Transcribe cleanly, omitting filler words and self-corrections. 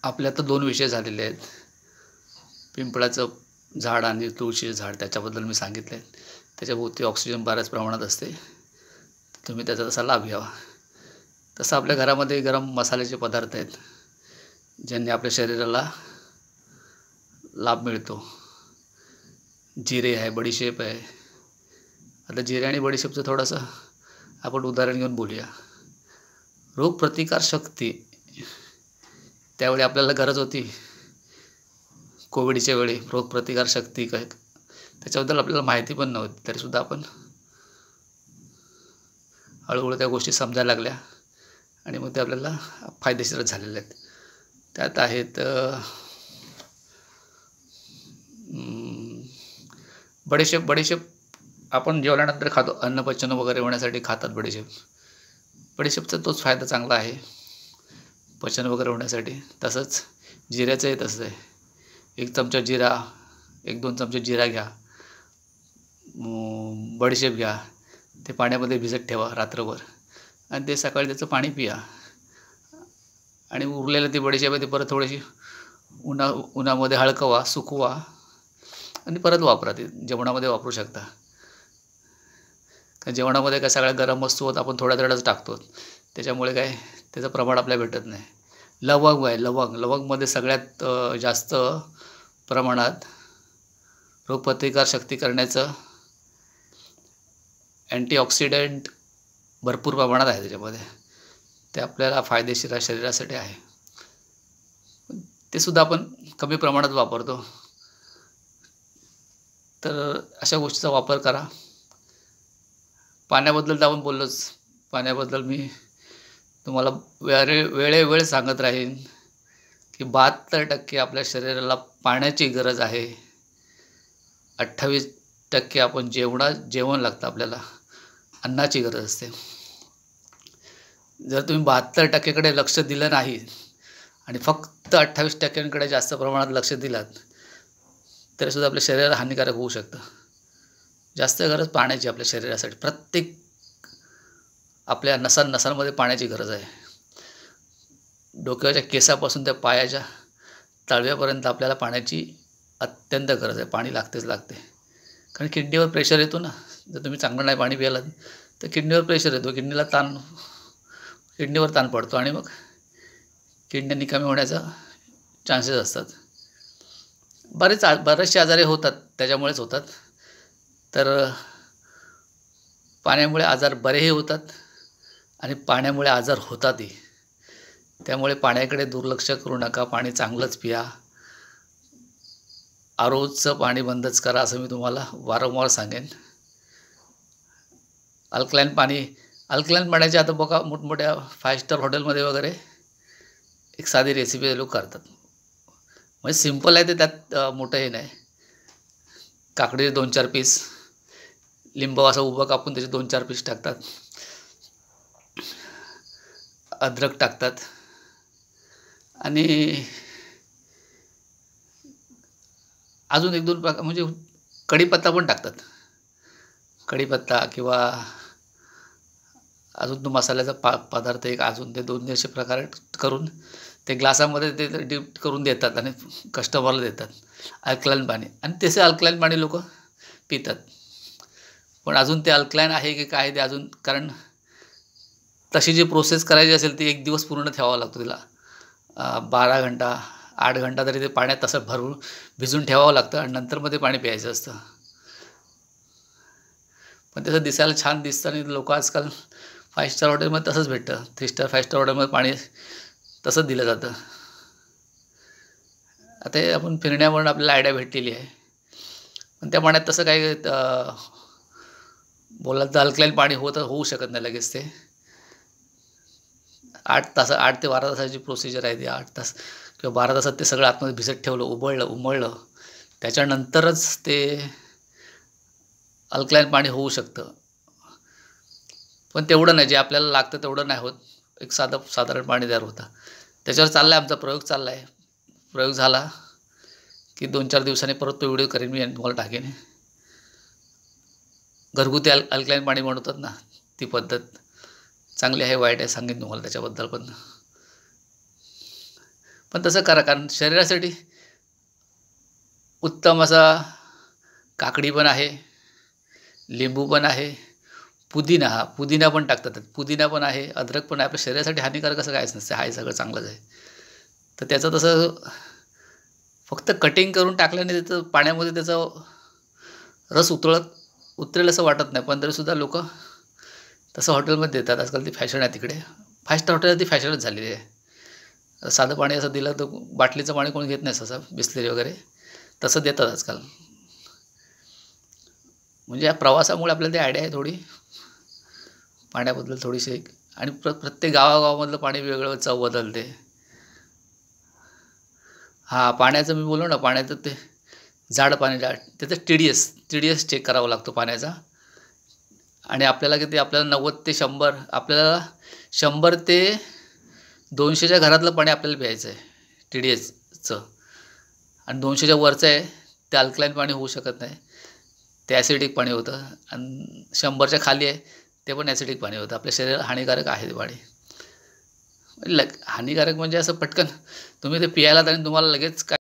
आपले आता 2 विषय झालेले आहेत. पिंपळाचं झाड आणि तुळशीचं झाड त्याच्याबद्दल मी सांगितलं आहे. त्याच्याभोवती ऑक्सिजन बऱ्याच प्रमाणात असते. तुम्ही त्याचा तसा लाभ घ्यावा. तसं आपल्या घरामध्ये गरम मसाल्याचे पदार्थ आहेत, ज्यांनी आपल्या शरीराला लाभ मिळतो. जिरे आहे, बडीशेप आहे. आता जिरे आणि बडीशेपचं थोडंसं आपण उदाहरण घेऊन बोलूया. रोगप्रतिकारशक्ती त्यावेळी आपल्याला गरज होती. कोविडच्या वेळी रोगप्रतिकारशक्ती काय त्याच्याबद्दल आपल्याला माहिती पण नव्हती. तरीसुद्धा आपण हळूहळू त्या गोष्टी समजायला लागल्या आणि मग ते आपल्याला फायदेशीरच झालेल्या आहेत. त्यात आहेत बडीशेप. बडीशेप आपण जेवल्यानंतर खातो. अन्नपचन वगैरे होण्यासाठी खातात बडीशेप. बडीशेपचा तोच फायदा चांगला आहे पचन वगैरे होण्यासाठी. तसंच जिऱ्याचंही तसंच आहे. 1 चमचा जिरा, 1-2 चमचे जिरा घ्या, बडीशेप घ्या, ते पाण्यामध्ये भिजत ठेवा रात्रभर आणि ते सकाळी त्याचं पाणी पिया. आणि उरलेलं ती बडीशेप आहे ती परत थोडीशी उन्हामध्ये हळकवा, सुकवा आणि परत वापरा. ते जेवणामध्ये वापरू शकता. कारण जेवणामध्ये काय सगळ्या गरम वस्तू आपण थोड्या थोड्याच टाकतो, त्याच्यामुळे काय त्याचं प्रमाण आपल्याला भेटत नाही. लवंग आहे, लवंगमध्ये सगळ्यात जास्त प्रमाणात रोगप्रतिकारशक्ती करण्याचं अँटीऑक्सिडंट भरपूर प्रमाणात आहे त्याच्यामध्ये. ते आपल्याला फायदेशीर शरीरासाठी आहे. ते सुद्धा आपण कमी प्रमाणात वापरतो. तर अशा गोष्टीचा वापर करा. पाण्याबद्दल तर आपण बोललोच. पाण्याबद्दल मी तुम्हाला वेळोवेळी सांगत राहीन की 72% आपल्या शरीराला पाण्याची गरज आहे. 28% आपण जेवण लागतं आपल्याला, अन्नाची गरज असते. जर तुम्ही 72%कडे लक्ष दिलं नाही आणि फक्त 28%कडे जास्त प्रमाणात लक्ष दिलात तरीसुद्धा आपल्या शरीराला हानिकारक होऊ शकतं. जास्त गरज पाण्याची आपल्या शरीरासाठी. प्रत्येक आपल्या नसांमध्ये पाण्याची गरज आहे. डोक्याच्या केसापासून त्या पायाच्या तळव्यापर्यंत आपल्याला पाण्याची अत्यंत गरज आहे. पाणी लागतेच लागते. कारण किडनीवर प्रेशर येतो ना. जर तुम्ही चांगलं नाही पाणी प्यायलात तर किडनीवर प्रेशर येतो. किडनीवर ताण पडतो आणि मग किडनी निकामी होण्याचा चान्सेस असतात. बरेचसे आजारी होतात त्याच्यामुळेच होतात. तर पाण्यामुळे आजार बरेही होतात आणि पाण्यामुळे आजार होतातही. त्यामुळे पाण्याकडे दुर्लक्ष करू नका. पाणी चांगलंच पिया. आरोचं पाणी बंदच करा असं मी तुम्हाला वारंवार सांगेन. अल्कलाईन पाण्याचे आता बघा मोठमोठ्या 5 स्टार हॉटेलमध्ये वगैरे एक साधी रेसिपी ते लोक करतात. म्हणजे सिम्पल आहे ते, त्यात मोठं हे नाही. काकडीचे 2-4 पीस, लिंबू असं उभं कापून त्याचे 2-4 पीस टाकतात, अद्रक टाकतात आणि अजून 1-2 प्रकार म्हणजे कढीपत्ता पण टाकतात. कढीपत्ता किंवा अजून तो मसाल्याचा पदार्थ एक अजून ते 2 असे प्रकार करून ते ग्लासामध्ये ते डिप करून देतात आणि कस्टमरला देतात अल्कलाईन पाणी. आणि तसे अल्कलाईन पाणी लोक पितात. पण अजून ते अल्कलाईन आहे की काय ते अजून, कारण तशी जी प्रोसेस करायची असेल ती 1 दिवस पूर्ण ठेवावा लागतो तिला. 12 घंटा 8 घंटा तरी ते पाण्यात तसं भरून भिजून ठेवावं लागतं आणि नंतर मग ते पाणी प्यायचं असतं. पण त्याचं दिसायला छान दिसतं आणि लोक आजकाल 5 स्टार हॉटेलमध्ये तसंच भेटतं. 3 स्टार 5 स्टार हॉटेलमध्ये पाणी तसंच दिलं जातं. आता हे आपण फिरण्यावरून आपल्याला आयडिया भेटलेली आहे. पण त्या पाण्यात तसं काही बोलाल तर अल्कलाईन पाणी होऊ शकत नाही लगेच. ते 8 ते 12 तासाची प्रोसिजर आहे ती. 8 तास किंवा 12 तासात ते सगळं आतमध्ये भिजत ठेवलं, उमळलं त्याच्यानंतरच ते अल्कलाईन पाणी होऊ शकतं. पण तेवढं नाही, जे आपल्याला लागतं तेवढं नाही होत. एक साधारण पाणी तयार होतं. त्याच्यावर चालला आहे आमचा प्रयोग चालला आहे. प्रयोग झाला की 2-4 दिवसांनी परत तो व्हिडिओ करेन मी आणि तुम्हाला टाकेन. घरगुती अल्कलाईन पाणी बनवतात ना, ती पद्धत चांगली आहे वाईट आहे सांगेन तुम्हाला त्याच्याबद्दल. पण पण तसं करा, कारण शरीरासाठी उत्तम असा काकडी पण आहे, लिंबू पण आहे, पुदिना पण टाकतात. पुदिना पण आहे, अद्रक पण आहे. आपल्या शरीरासाठी हानिकारक असं काहीच नसतं, आहे सगळं चांगलंच आहे. तर त्याचं तसं फक्त कटिंग करून टाकल्याने त्याचं पाण्यामध्ये त्याचा रस उतरेल असं वाटत नाही. पण तरीसुद्धा लोकं तसं हॉटेलमध्ये देतात. आजकाल ती फॅशन आहे तिकडे. 5 स्टार हॉटेलला ती फॅशनच झालेली आहे. साधं पाणी असं दिलं तर बाटलीचं पाणी कोणी घेत नाही सहसा, बिसलेरी वगैरे तसं देतात आजकाल. म्हणजे या प्रवासामुळे आपल्याला ती आयडिया आहे थोडी पाण्याबद्दल थोडीशी एक. आणि प्रत्येक गावागावामधलं पाणी वेगळं चव बदलते. हां, पाण्याचं मी बोललो ना, पाण्याचं ते जाड पाणी त्याचं टी-डी-एस चेक करावा लागतो पाण्याचा. आणि आपल्याला किती, आपल्याला 90 ते 100, आपल्याला 100 ते 200च्या घरातलं पाणी आपल्याला प्यायचं आहे टी-डी-एसचं. आणि 200च्या वरचं आहे ते अल्कलाईन पाणी होऊ शकत नाही, ते ॲसिडिक पाणी होतं. आणि 100च्या खाली आहे ते पण ॲसिडिक पाणी होतं. आपल्या शरीराला हानिकारक आहे ते पाणी. हानिकारक म्हणजे असं पटकन तुम्ही ते प्यायलात आणि तुम्हाला लगेच काय